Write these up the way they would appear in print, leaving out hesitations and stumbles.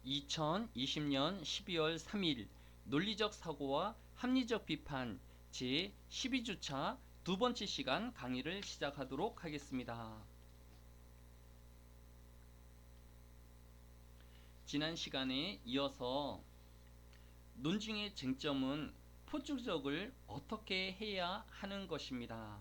2020년 12월 3일 논리적 사고와 합리적 비판 제12주차 두 번째 시간 강의를 시작하도록 하겠습니다. 지난 시간에 이어서 논증의 쟁점은 포축적을 어떻게 해야 하는 것입니다.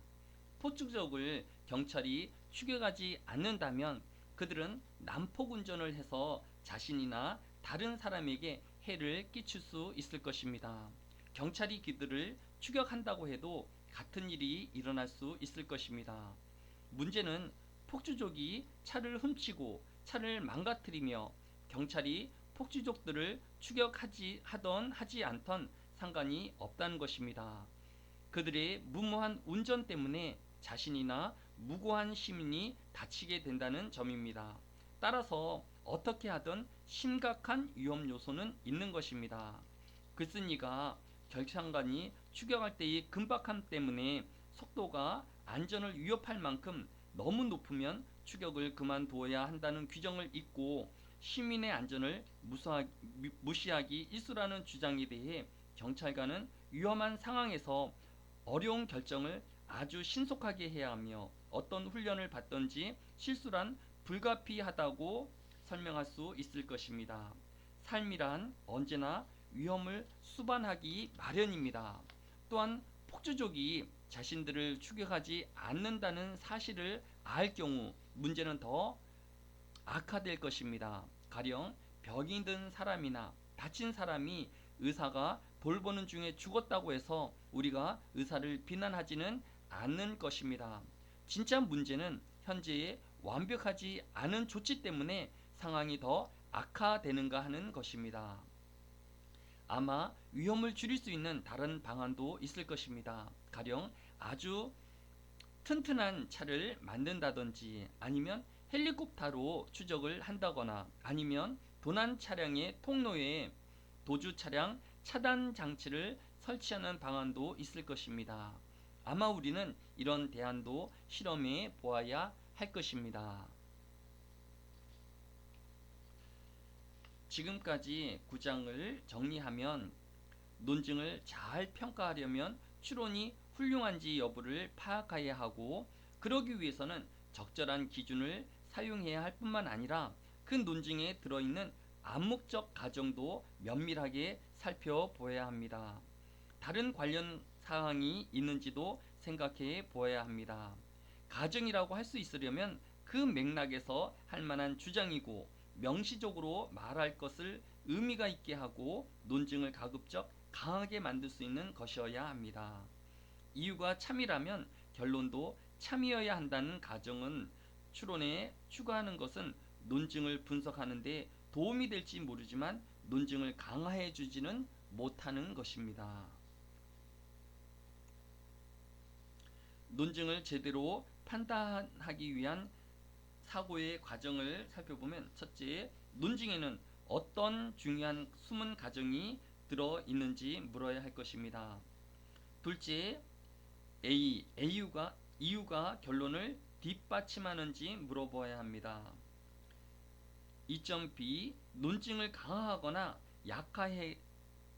포축적을 경찰이 추격하지 않는다면 그들은 난폭 운전을 해서 자신이나 다른 사람에게 해를 끼칠 수 있을 것입니다. 경찰이 그들을 추격한다고 해도 같은 일이 일어날 수 있을 것입니다. 문제는 폭주족이 차를 훔치고 차를 망가뜨리며 경찰이 폭주족들을 추격하지 않던 상관이 없다는 것입니다. 그들의 무모한 운전 때문에 자신이나 무고한 시민이 다치게 된다는 점입니다. 따라서 어떻게 하든 심각한 위험 요소는 있는 것입니다. 글쓴이가 결상관이 추격할 때의 급박함 때문에 속도가 안전을 위협할 만큼 너무 높으면 추격을 그만두어야 한다는 규정을 잊고 시민의 안전을 무시하기 일수라는 주장에 대해 경찰관은 위험한 상황에서 어려운 결정을 아주 신속하게 해야 하며 어떤 훈련을 받든지 실수란 불가피하다고 설명할 수 있을 것입니다. 삶이란 언제나 위험을 수반하기 마련입니다. 또한 폭주족이 자신들을 추격하지 않는다는 사실을 알 경우 문제는 더 악화될 것입니다. 가령 병이 든 사람이나 다친 사람이 의사가 돌보는 중에 죽었다고 해서 우리가 의사를 비난하지는 않는 것입니다. 진짜 문제는 현재의 완벽하지 않은 조치 때문에 상황이 더 악화되는가 하는 것입니다. 아마 위험을 줄일 수 있는 다른 방안도 있을 것입니다. 가령 아주 튼튼한 차를 만든다든지 아니면 헬리콥터로 추적을 한다거나 아니면 도난 차량의 통로에 도주 차량 차단 장치를 설치하는 방안도 있을 것입니다. 아마 우리는 이런 대안도 실험해 보아야 할 것입니다. 지금까지 구장을 정리하면 논증을 잘 평가하려면 추론이 훌륭한지 여부를 파악해야 하고 그러기 위해서는 적절한 기준을 사용해야 할 뿐만 아니라 그 논증에 들어있는 암묵적 가정도 면밀하게 살펴보아야 합니다. 다른 관련 사항이 있는지도 생각해 보아야 합니다. 가정이라고 할 수 있으려면 그 맥락에서 할 만한 주장이고 명시적으로 말할 것을 의미가 있게 하고 논증을 가급적 강하게 만들 수 있는 것이어야 합니다. 이유가 참이라면 결론도 참이어야 한다는 가정은 추론에 추가하는 것은 논증을 분석하는 데 도움이 될지 모르지만 논증을 강화해 주지는 못하는 것입니다. 논증을 제대로 판단하기 위한 사고의 과정을 살펴보면 첫째, 논증에는 어떤 중요한 숨은 가정이 들어있는지 물어야 할 것입니다. 둘째, 이유가 결론을 뒷받침하는지 물어보아야 합니다. 2.b, 논증을 강화하거나 약화해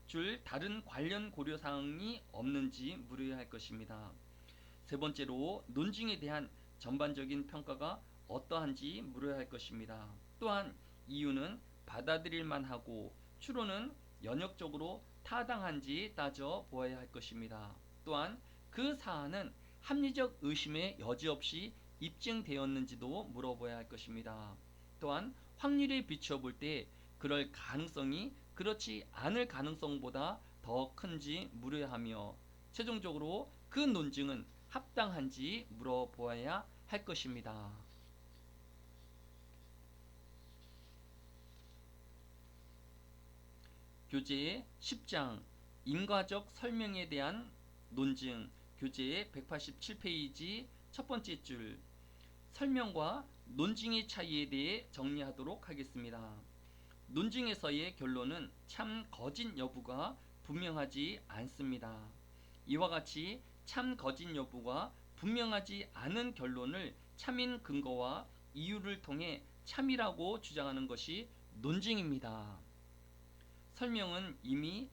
줄 다른 관련 고려사항이 없는지 물어야 할 것입니다. 세 번째로 논증에 대한 전반적인 평가가 어떠한지 물어야 할 것입니다. 또한 이유는 받아들일 만하고 추론은 연역적으로 타당한지 따져 보아야 할 것입니다. 또한 그 사안은 합리적 의심의 여지 없이 입증되었는지도 물어봐야 할 것입니다. 또한 확률에 비추어 볼 때 그럴 가능성이 그렇지 않을 가능성보다 더 큰지 물어야 하며 최종적으로 그 논증은 합당한지 물어보아야 할 것입니다. 교재 10장 인과적 설명에 대한 논증 교재 187페이지 첫 번째 줄 설명과 논증의 차이에 대해 정리하도록 하겠습니다. 논증에서의 결론은 참 거짓 여부가 분명하지 않습니다. 이와 같이 참 거짓 여부가 분명하지 않은 결론을 참인 근거와 이유를 통해 참이라고 주장하는 것이 논증입니다. 설명은 이미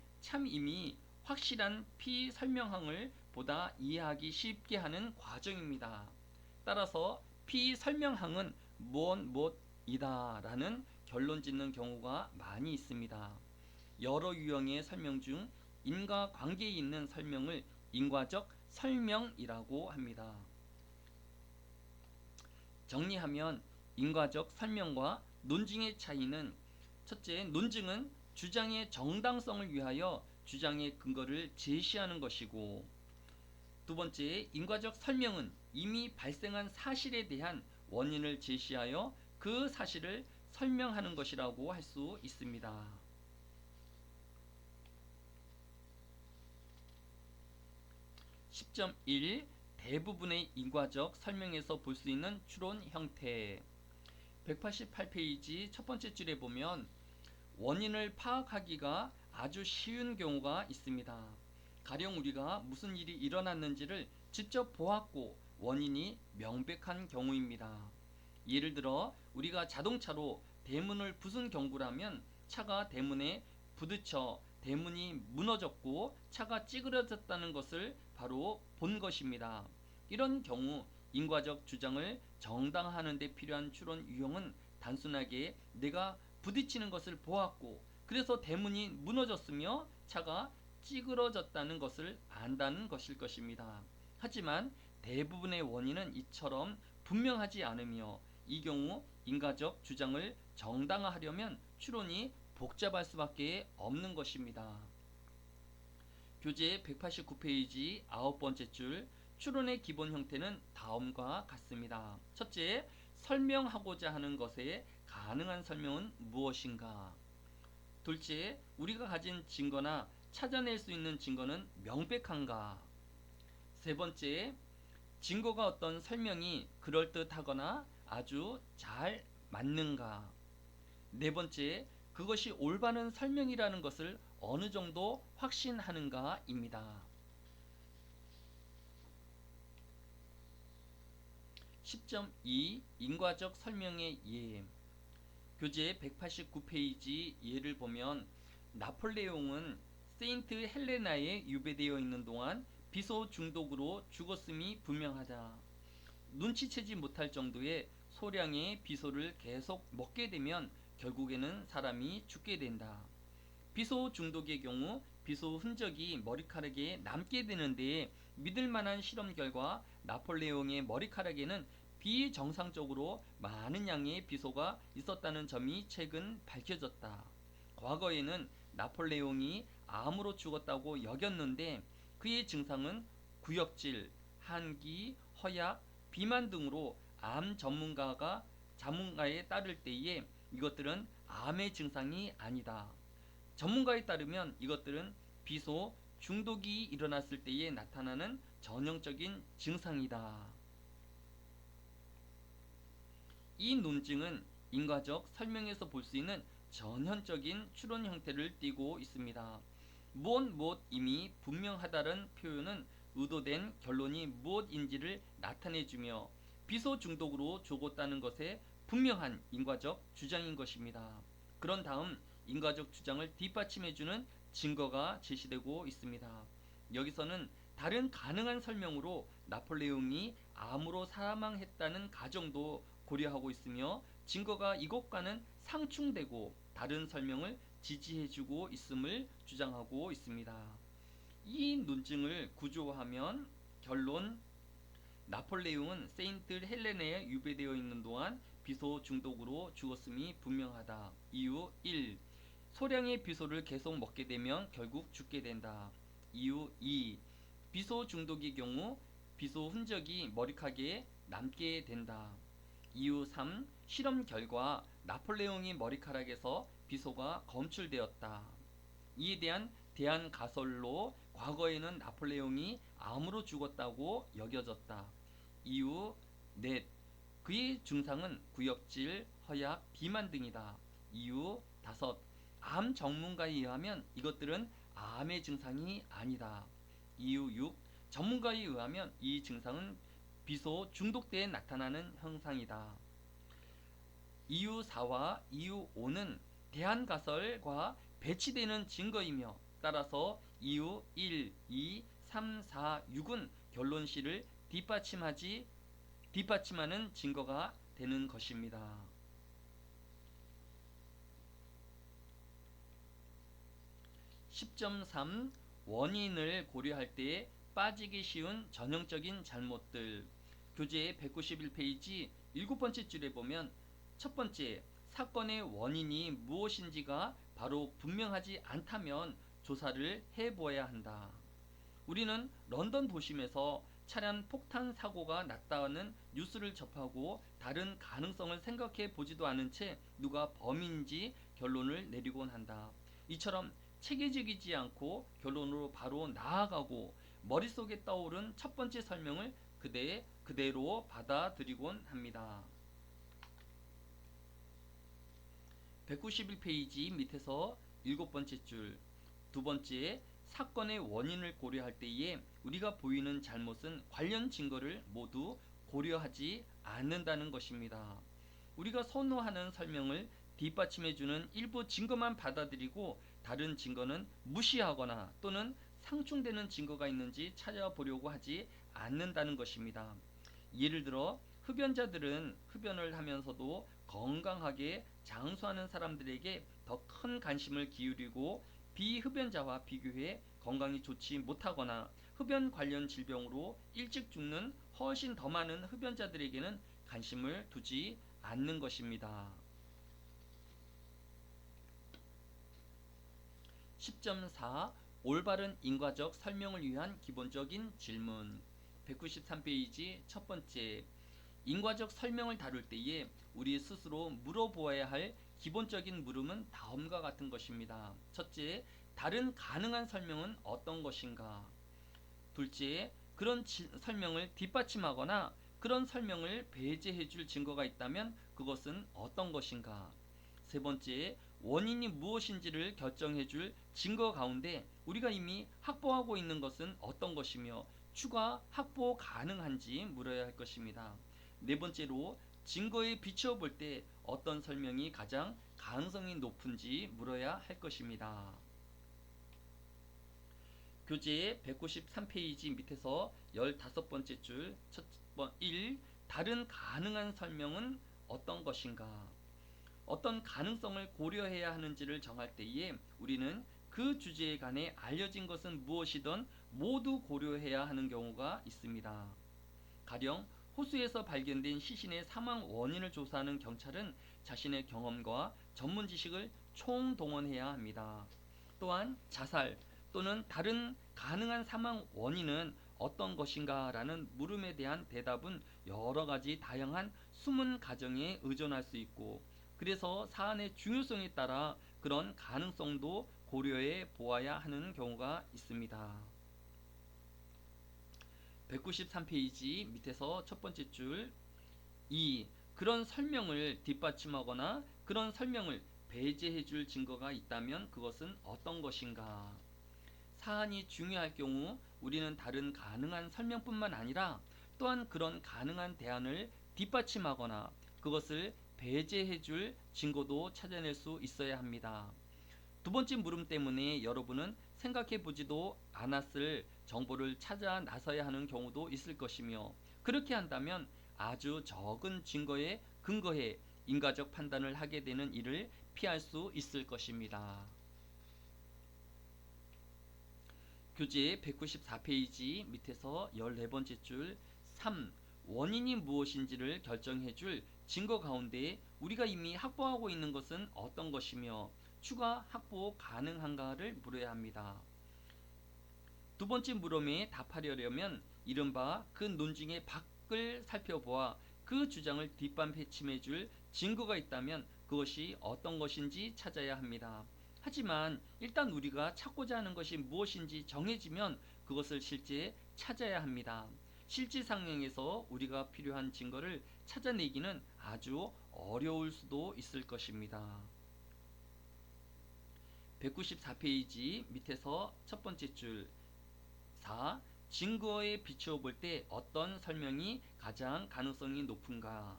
확실한 피설명항을 보다 이해하기 쉽게 하는 과정입니다. 따라서 피설명항은 무엇이다 라는 결론 짓는 경우가 많이 있습니다. 여러 유형의 설명 중 인과관계에 있는 설명을 인과적 설명이라고 합니다. 정리하면 인과적 설명과 논증의 차이는: 첫째, 논증은 주장의 정당성을 위하여 주장의 근거를 제시하는 것이고, 두 번째, 인과적 설명은 이미 발생한 사실에 대한 원인을 제시하여 그 사실을 설명하는 것이라고 할 수 있습니다. 10.1 대부분의 인과적 설명에서 볼 수 있는 추론 형태. 188페이지 첫 번째 줄에 보면 원인을 파악하기가 아주 쉬운 경우가 있습니다. 가령 우리가 무슨 일이 일어났는지를 직접 보았고 원인이 명백한 경우입니다. 예를 들어 우리가 자동차로 대문을 부순 경우라면 차가 대문에 부딪혀 대문이 무너졌고 차가 찌그러졌다는 것을 바로 본 것입니다. 이런 경우 인과적 주장을 정당화하는 데 필요한 추론 유형은 단순하게 내가 부딪히는 것을 보았고 그래서 대문이 무너졌으며 차가 찌그러졌다는 것을 안다는 것일 것입니다. 하지만 대부분의 원인은 이처럼 분명하지 않으며 이 경우 인과적 주장을 정당화하려면 추론이 복잡할 수밖에 없는 것입니다. 교재 189페이지 아홉 번째 줄, 추론의 기본 형태는 다음과 같습니다. 첫째, 설명하고자 하는 것에 가능한 설명은 무엇인가? 둘째, 우리가 가진 증거나 찾아낼 수 있는 증거는 명백한가? 세 번째, 증거가 어떤 설명이 그럴듯하거나 아주 잘 맞는가? 네 번째, 그것이 올바른 설명이라는 것을 어느 정도 확신하는가입니다. 10.2 인과적 설명의 예. 교재 189페이지 예를 보면 나폴레옹은 세인트 헬레나에 유배되어 있는 동안 비소 중독으로 죽었음이 분명하다. 눈치채지 못할 정도의 소량의 비소를 계속 먹게 되면 결국에는 사람이 죽게 된다. 비소 중독의 경우 비소 흔적이 머리카락에 남게 되는데 믿을 만한 실험 결과 나폴레옹의 머리카락에는 비정상적으로 많은 양의 비소가 있었다는 점이 최근 밝혀졌다. 과거에는 나폴레옹이 암으로 죽었다고 여겼는데 그의 증상은 구역질, 한기, 허약, 비만 등으로 암 전문가에 따를 때에 이것들은 암의 증상이 아니다. 전문가에 따르면 이것들은 비소 중독이 일어났을 때에 나타나는 전형적인 증상이다. 이 논증은 인과적 설명에서 볼 수 있는 전형적인 추론 형태를 띠고 있습니다. 무엇 이미 분명하다는 표현은 의도된 결론이 무엇인지를 나타내주며 비소 중독으로 죽었다는 것에 분명한 인과적 주장인 것입니다. 그런 다음 인과적 주장을 뒷받침해주는 증거가 제시되고 있습니다. 여기서는 다른 가능한 설명으로 나폴레옹이 암으로 사망했다는 가정도 고려하고 있으며 증거가 이것과는 상충되고 다른 설명을 지지해주고 있음을 주장하고 있습니다. 이 논증을 구조화하면 결론: 나폴레옹은 세인트 헬레나에 유배되어 있는 동안 비소 중독으로 죽었음이 분명하다. 이유 1. 소량의 비소를 계속 먹게 되면 결국 죽게 된다. 이유 2. 비소 중독의 경우 비소 흔적이 머리카락에 남게 된다. 이유 3. 실험 결과 나폴레옹의 머리카락에서 비소가 검출되었다. 이에 대한 대안 가설로 과거에는 나폴레옹이 암으로 죽었다고 여겨졌다. 이유 넷. 그의 증상은 구역질, 허약, 비만 등이다. 이유 5. 암 전문가에 의하면 이것들은 암의 증상이 아니다. 이유 6. 전문가에 의하면 이 증상은 비소 중독 때에 나타나는 현상이다. 이유 4와 이유 5는 대안가설과 배치되는 증거이며 따라서 이유 1, 2, 3, 4, 6은 결론시를 뒷받침하는 증거가 되는 것입니다. 10.3 원인을 고려할 때 빠지기 쉬운 전형적인 잘못들. 교재 191페이지 7번째 줄에 보면 첫 번째, 사건의 원인이 무엇인지가 바로 분명하지 않다면 조사를 해보아야 한다. 우리는 런던 도심에서 차량 폭탄 사고가 났다는 뉴스를 접하고 다른 가능성을 생각해 보지도 않은 채 누가 범인인지 결론을 내리곤 한다. 이처럼 체계적이지 않고 결론으로 바로 나아가고 머릿속에 떠오른 첫 번째 설명을 그대로 받아들이곤 합니다. 191페이지 밑에서 7번째 줄. 두 번째, 사건의 원인을 고려할 때에 우리가 보이는 잘못은 관련 증거를 모두 고려하지 않는다는 것입니다. 우리가 선호하는 설명을 뒷받침해주는 일부 증거만 받아들이고 다른 증거는 무시하거나 또는 상충되는 증거가 있는지 찾아보려고 하지 않는다는 것입니다. 예를 들어 흡연자들은 흡연을 하면서도 건강하게 장수하는 사람들에게 더 큰 관심을 기울이고 비흡연자와 비교해 건강이 좋지 못하거나 흡연 관련 질병으로 일찍 죽는 훨씬 더 많은 흡연자들에게는 관심을 두지 않는 것입니다. 10.4 올바른 인과적 설명을 위한 기본적인 질문. 193페이지 첫 번째, 인과적 설명을 다룰 때에 우리 스스로 물어보아야 할 기본적인 물음은 다음과 같은 것입니다. 첫째, 다른 가능한 설명은 어떤 것인가? 둘째, 그런 설명을 뒷받침하거나 그런 설명을 배제해 줄 증거가 있다면 그것은 어떤 것인가? 세 번째, 원인이 무엇인지를 결정해 줄 증거 가운데 우리가 이미 확보하고 있는 것은 어떤 것이며 추가 확보 가능한지 물어야 할 것입니다. 네 번째로, 증거에 비추어 볼 때 어떤 설명이 가장 가능성이 높은지 물어야 할 것입니다. 교재 193페이지 밑에서 15번째 줄 첫 번 1. 다른 가능한 설명은 어떤 것인가? 어떤 가능성을 고려해야 하는지를 정할 때에 우리는 그 주제에 관해 알려진 것은 무엇이든 모두 고려해야 하는 경우가 있습니다. 가령 호수에서 발견된 시신의 사망 원인을 조사하는 경찰은 자신의 경험과 전문 지식을 총동원해야 합니다. 또한 자살 또는 다른 가능한 사망 원인은 어떤 것인가 라는 물음에 대한 대답은 여러 가지 다양한 숨은 가정에 의존할 수 있고, 그래서 사안의 중요성에 따라 그런 가능성도 고려해 보아야 하는 경우가 있습니다. 193페이지 밑에서 첫 번째 줄 2. 그런 설명을 뒷받침하거나 그런 설명을 배제해 줄 증거가 있다면 그것은 어떤 것인가? 사안이 중요할 경우 우리는 다른 가능한 설명뿐만 아니라 또한 그런 가능한 대안을 뒷받침하거나 그것을 배제해 줄 증거도 찾아낼 수 있어야 합니다. 두 번째 물음 때문에 여러분은 생각해 보지도 않았을 정보를 찾아 나서야 하는 경우도 있을 것이며, 그렇게 한다면 아주 적은 증거에 근거해 인과적 판단을 하게 되는 일을 피할 수 있을 것입니다. 교재 194페이지 밑에서 14번째 줄 3. 원인이 무엇인지를 결정해 줄 증거 가운데 우리가 이미 확보하고 있는 것은 어떤 것이며 추가 확보 가능한가를 물어야 합니다. 두 번째 물음에 답하려면 이른바 그 논증의 밖을 살펴보아 그 주장을 뒷받침해 줄 증거가 있다면 그것이 어떤 것인지 찾아야 합니다. 하지만 일단 우리가 찾고자 하는 것이 무엇인지 정해지면 그것을 실제 찾아야 합니다. 실제 상황에서 우리가 필요한 증거를 찾아내기는 아주 어려울 수도 있을 것입니다. 194페이지 밑에서 첫 번째 줄 4. 증거에 비추어 볼 때 어떤 설명이 가장 가능성이 높은가?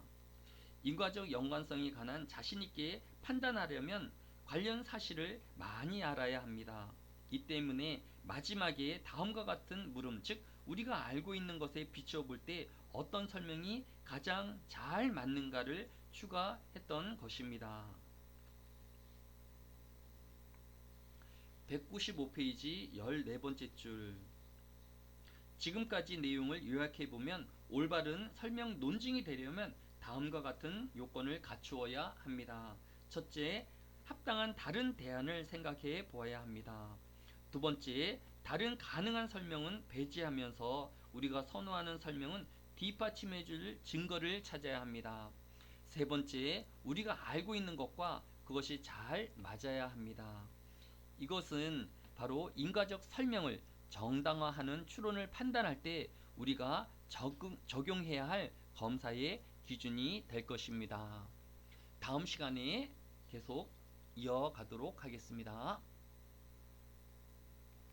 인과적 연관성에 관한 자신있게 판단하려면 관련 사실을 많이 알아야 합니다. 이 때문에 마지막에 다음과 같은 물음, 즉 우리가 알고 있는 것에 비추어 볼 때 어떤 설명이 가장 잘 맞는가를 추가했던 것입니다. 195페이지 14번째 줄. 지금까지 내용을 요약해 보면 올바른 설명 논증이 되려면 다음과 같은 요건을 갖추어야 합니다. 첫째, 합당한 다른 대안을 생각해 보아야 합니다. 두 번째, 다른 가능한 설명은 배제하면서 우리가 선호하는 설명은 뒷받침해 줄 증거를 찾아야 합니다. 세 번째, 우리가 알고 있는 것과 그것이 잘 맞아야 합니다. 이것은 바로 인과적 설명을 정당화하는 추론을 판단할 때 우리가 적용해야 할 검사의 기준이 될 것입니다. 다음 시간에 계속 이어가도록 하겠습니다.